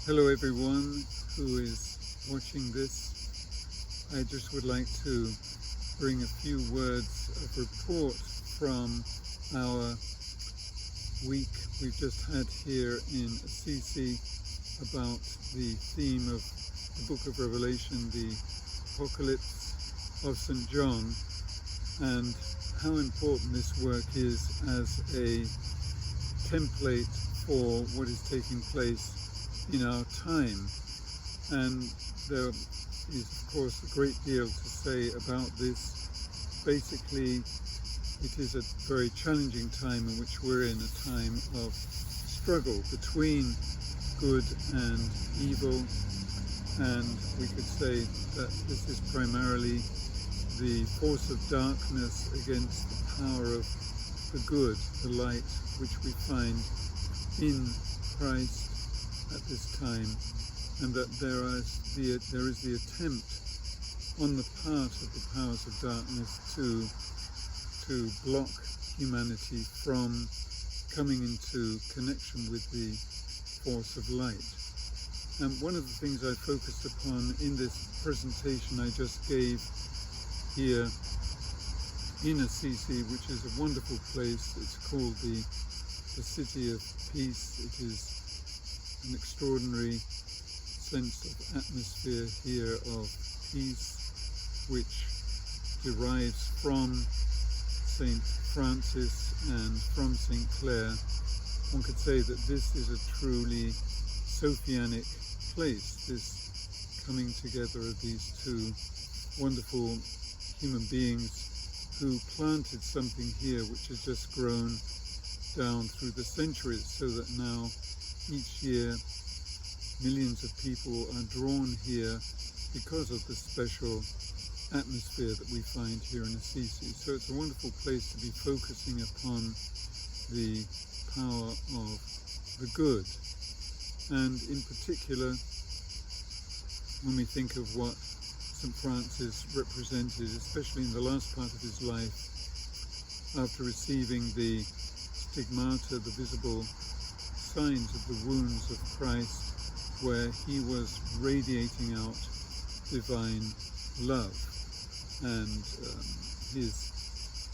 Hello everyone who is watching this. I just would like to bring a few words of report from our week we've just had here in Assisi about the theme of the book of Revelation, the Apocalypse of St. John, and how important this work is as a template for what is taking place in our time. And there is of course a great deal to say about this. Basically, it is a very challenging time in which we're in, a time of struggle between good and evil, and we could say that this is primarily the force of darkness against the power of the good, the light, which we find in Christ at this time, and that there is the attempt on the part of the powers of darkness to block humanity from coming into connection with the force of light. And one of the things I focused upon in this presentation I just gave here in Assisi, which is a wonderful place. It's called the City of Peace. It is an extraordinary sense of atmosphere here of peace, which derives from Saint Francis and from Saint Clare. One could say that this is a truly Sophianic place, this coming together of these two wonderful human beings who planted something here which has just grown down through the centuries, so that now each year millions of people are drawn here because of the special atmosphere that we find here in Assisi. So it's a wonderful place to be focusing upon the power of the good. And in particular, when we think of what St. Francis represented, especially in the last part of his life, after receiving the stigmata, the visible signs of the wounds of Christ, where he was radiating out divine love. And his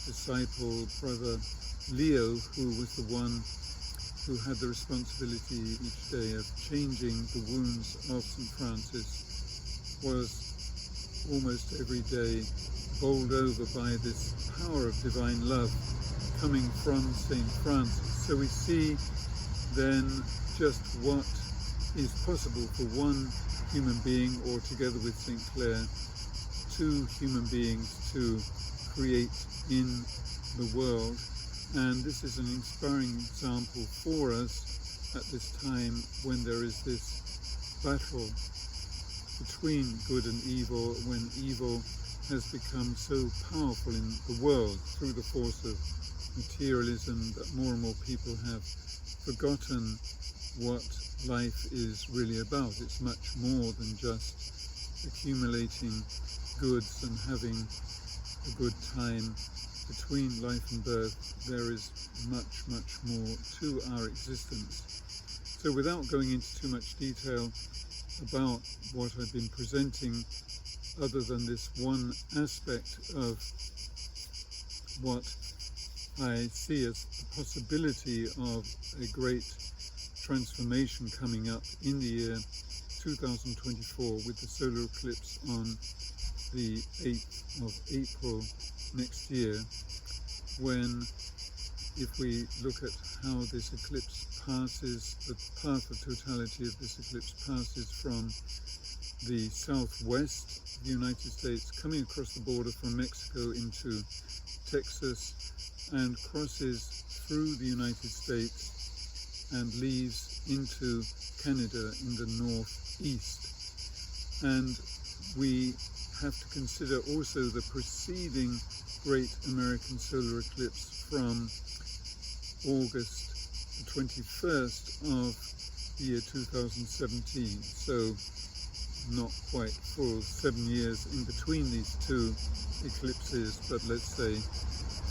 disciple, Brother Leo, who was the one who had the responsibility each day of changing the wounds of St. Francis, was almost every day bowled over by this power of divine love coming from St. Francis. So we see then just what is possible for one human being, or together with St. Clare, two human beings to create in the world. And this is an inspiring example for us at this time when there is this battle between good and evil, when evil has become so powerful in the world through the force of materialism that more and more people have forgotten what life is really about. It's much more than just accumulating goods and having a good time. Between life and birth, there is much, much more to our existence. So without going into too much detail about what I've been presenting, other than this one aspect of what I see as the possibility of a great transformation coming up in the year 2024 with the solar eclipse on the 8th of April next year, when, if we look at how this eclipse passes, the path of totality of this eclipse passes from the southwest of the United States, coming across the border from Mexico into Texas, and crosses through the United States and leaves into Canada in the northeast. And we have to consider also the preceding great American solar eclipse from August the 21st of the year 2017. So not quite full 7 years in between these two eclipses, but let's say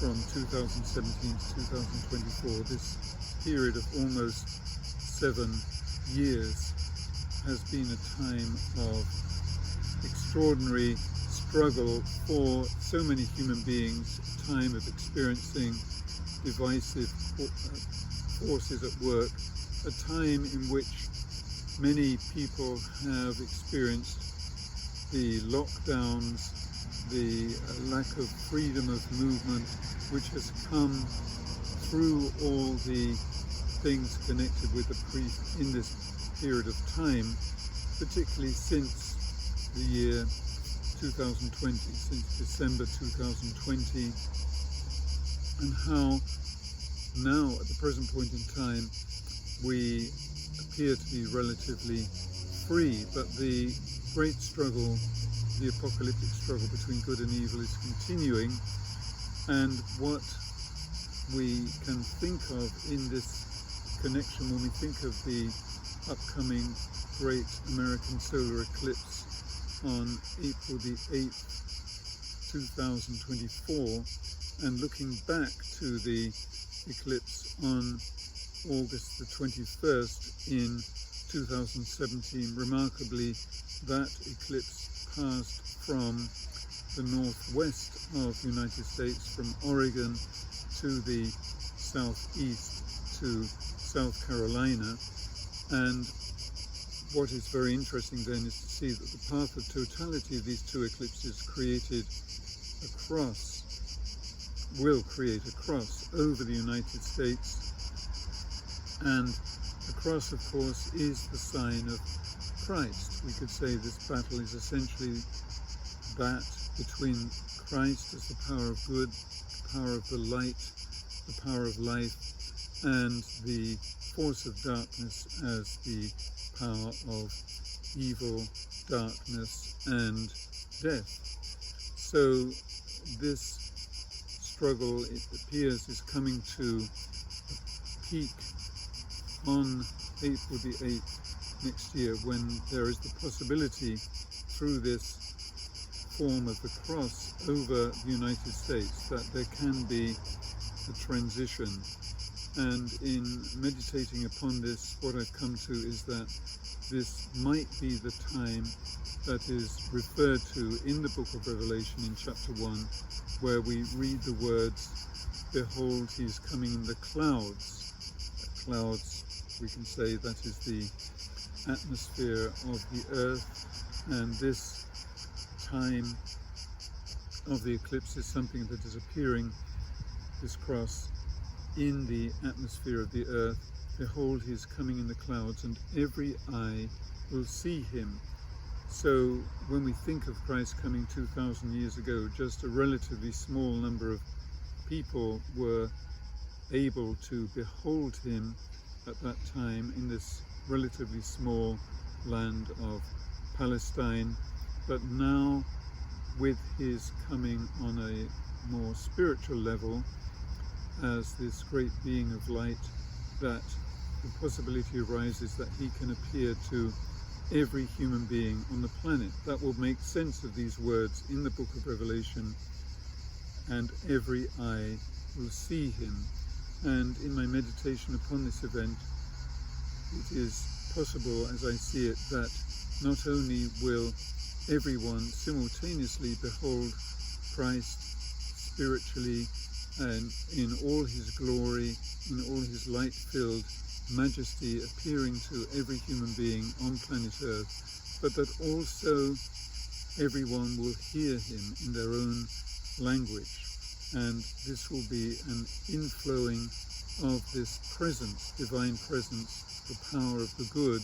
from 2017 to 2024, this period of almost 7 years. has been a time of extraordinary struggle for so many human beings, a time of experiencing divisive forces at work, a time in which many people have experienced the lockdowns, the lack of freedom of movement, which has come through all the things connected with the priest in this period of time, particularly since the year 2020, since December 2020, and how now at the present point in time we appear to be relatively free, but the great struggle, the apocalyptic struggle between good and evil, is continuing. And what we can think of in this connection when we think of the upcoming great American solar eclipse on April the 8th, 2024, and looking back to the eclipse on August the 21st in 2017, remarkably that eclipse passed from the northwest of the United States, from Oregon to the southeast to South Carolina. And what is very interesting then is to see that the path of totality of these two eclipses will create a cross over the United States. And the cross, of course, is the sign of Christ. We could say this battle is essentially that between Christ as the power of good, the power of the light, the power of life, and the force of darkness as the power of evil, darkness, and death. So this struggle, it appears, is coming to a peak on April the 8th next year, when there is the possibility through this form of the cross over the United States that there can be a transition. And in meditating upon this, what I've come to is that this might be the time that is referred to in the book of Revelation in chapter 1, where we read the words, "Behold, he's coming in the clouds." Clouds, we can say that is the atmosphere of the earth, and this time of the eclipse is something that is appearing, this cross, in the atmosphere of the earth. "Behold, he is coming in the clouds, and every eye will see him." So when we think of Christ coming 2,000 years ago, just a relatively small number of people were able to behold him at that time in this relatively small land of Palestine. But now, with his coming on a more spiritual level as this great being of light, that the possibility arises that he can appear to every human being on the planet. That will make sense of these words in the book of Revelation, "and every eye will see him." And in my meditation upon this event, it is possible, as I see it, that not only will everyone simultaneously behold Christ spiritually and in all his glory, in all his light-filled majesty, appearing to every human being on planet Earth, but that also everyone will hear him in their own language. And this will be an inflowing of this presence, divine presence, the power of the good,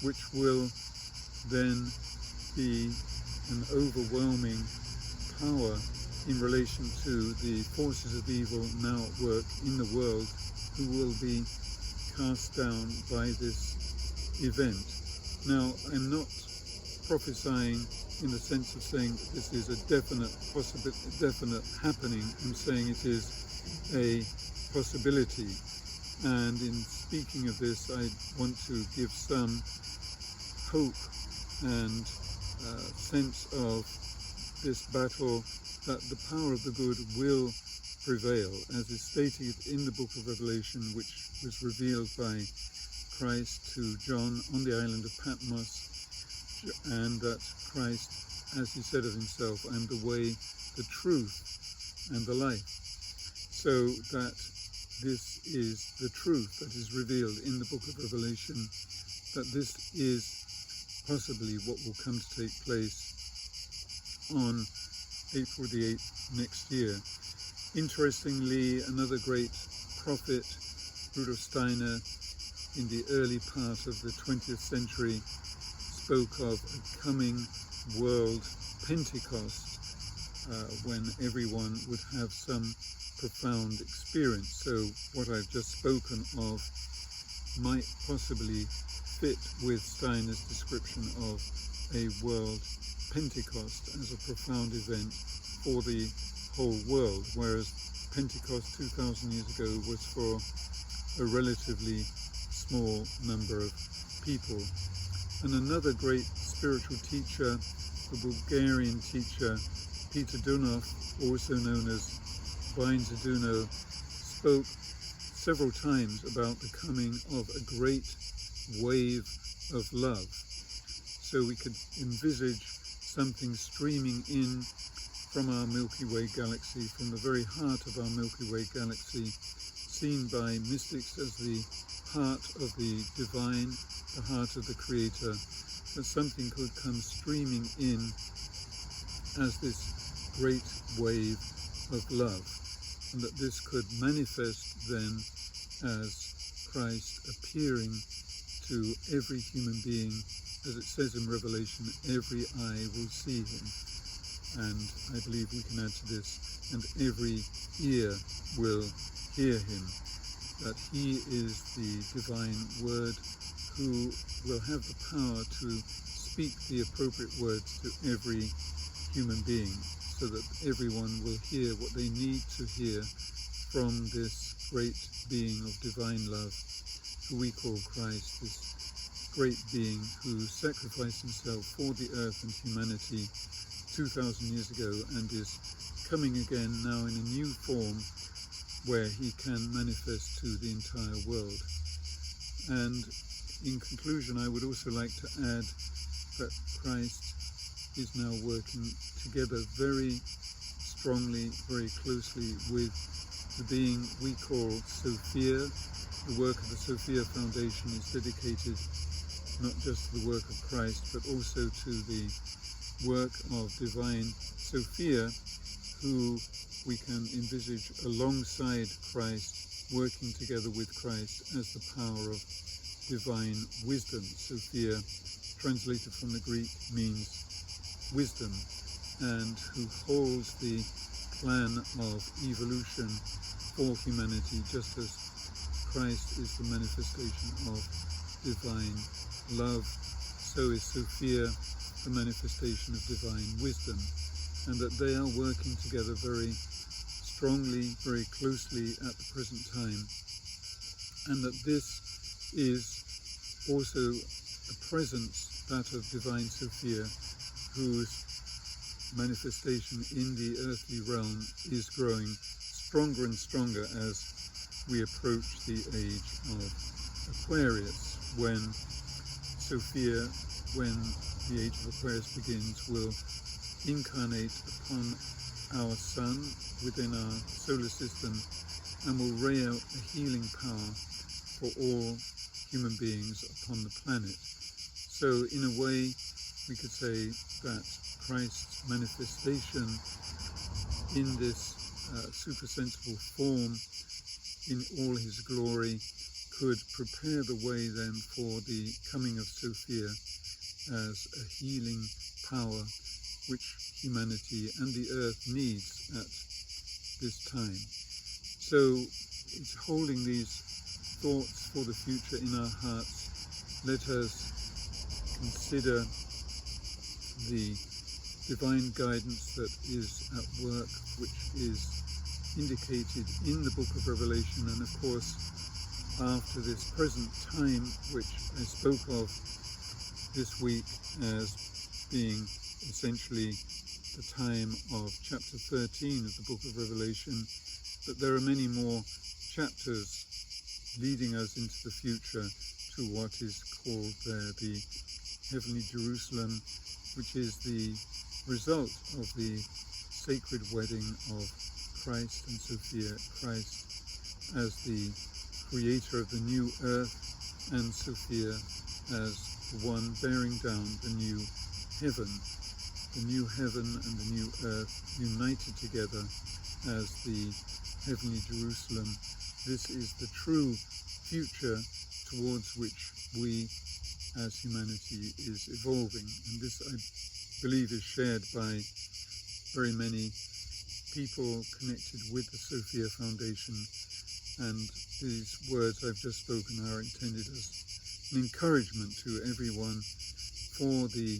which will then be an overwhelming power in relation to the forces of evil now at work in the world, who will be cast down by this event. Now, I'm not prophesying in the sense of saying that this is a definite happening. I'm saying it is a possibility. And in speaking of this, I want to give some hope and sense of this battle, that the power of the good will prevail, as is stated in the book of Revelation, which was revealed by Christ to John on the island of Patmos, and that Christ, as he said of himself, I am the way, the truth, and the life. So that this is the truth that is revealed in the book of Revelation, that this is possibly what will come to take place on April the 8th next year. Interestingly, another great prophet, Rudolf Steiner, in the early part of the 20th century, spoke of a coming world Pentecost, when everyone would have some profound experience. So what I've just spoken of might possibly fit with Steiner's description of a world Pentecost as a profound event for the whole world, whereas Pentecost 2,000 years ago was for a relatively small number of people. And another great spiritual teacher, the Bulgarian teacher Peter Dunov, also known as Duno, spoke several times about the coming of a great wave of love. So we could envisage something streaming in from our Milky Way galaxy, from the very heart of our Milky Way galaxy, seen by mystics as the heart of the divine, the heart of the Creator, that something could come streaming in as this great wave of love, and that this could manifest then as Christ appearing to every human being. As it says in Revelation, every eye will see him, and I believe we can add to this, and every ear will hear him, that he is the divine word who will have the power to speak the appropriate words to every human being, so that everyone will hear what they need to hear from this great being of divine love, who we call Christ, this great being who sacrificed himself for the earth and humanity 2,000 years ago, and is coming again now in a new form where he can manifest to the entire world. And in conclusion, I would also like to add that Christ is now working together very strongly, very closely with the being we call Sophia. The work of the Sophia Foundation is dedicated not just to the work of Christ, but also to the work of divine Sophia, who we can envisage alongside Christ, working together with Christ as the power of divine wisdom. Sophia, translated from the Greek, means wisdom, and who holds the plan of evolution for humanity, just as Christ is the manifestation of divine love, so is Sophia the manifestation of divine wisdom, and that they are working together very strongly, very closely at the present time, and that this is also a presence, that of divine Sophia, whose manifestation in the earthly realm is growing stronger and stronger as we approach the age of Aquarius, when Sophia, when the age of Aquarius begins, will incarnate upon our sun within our solar system and will ray out a healing power for all human beings upon the planet. So in a way, we could say that Christ's manifestation in this supersensible form in all his glory could prepare the way then for the coming of Sophia as a healing power which humanity and the earth needs at this time. So it's holding these thoughts for the future in our hearts. Let us consider the divine guidance that is at work, which is indicated in the book of Revelation, and of course after this present time, which I spoke of this week as being essentially the time of chapter 13 of the book of Revelation, that there are many more chapters leading us into the future to what is called there the Heavenly Jerusalem, which is the result of the sacred wedding of Christ and Sophia, Christ as the creator of the new earth and Sophia as the one bearing down the new heaven and the new earth united together as the Heavenly Jerusalem. This is the true future towards which we as humanity is evolving, and this I believe is shared by very many people connected with the Sophia Foundation, and these words I've just spoken are intended as an encouragement to everyone for the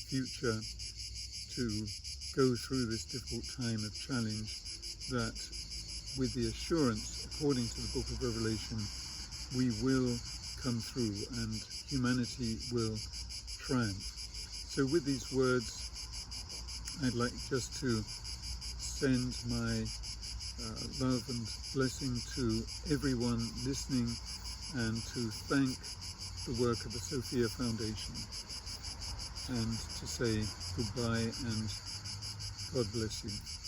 future to go through this difficult time of challenge, that with the assurance, according to the book of Revelation, we will come through and humanity will triumph. So with these words, I'd like just to send my love and blessing to everyone listening, and to thank the work of the Sophia Foundation, and to say goodbye and God bless you.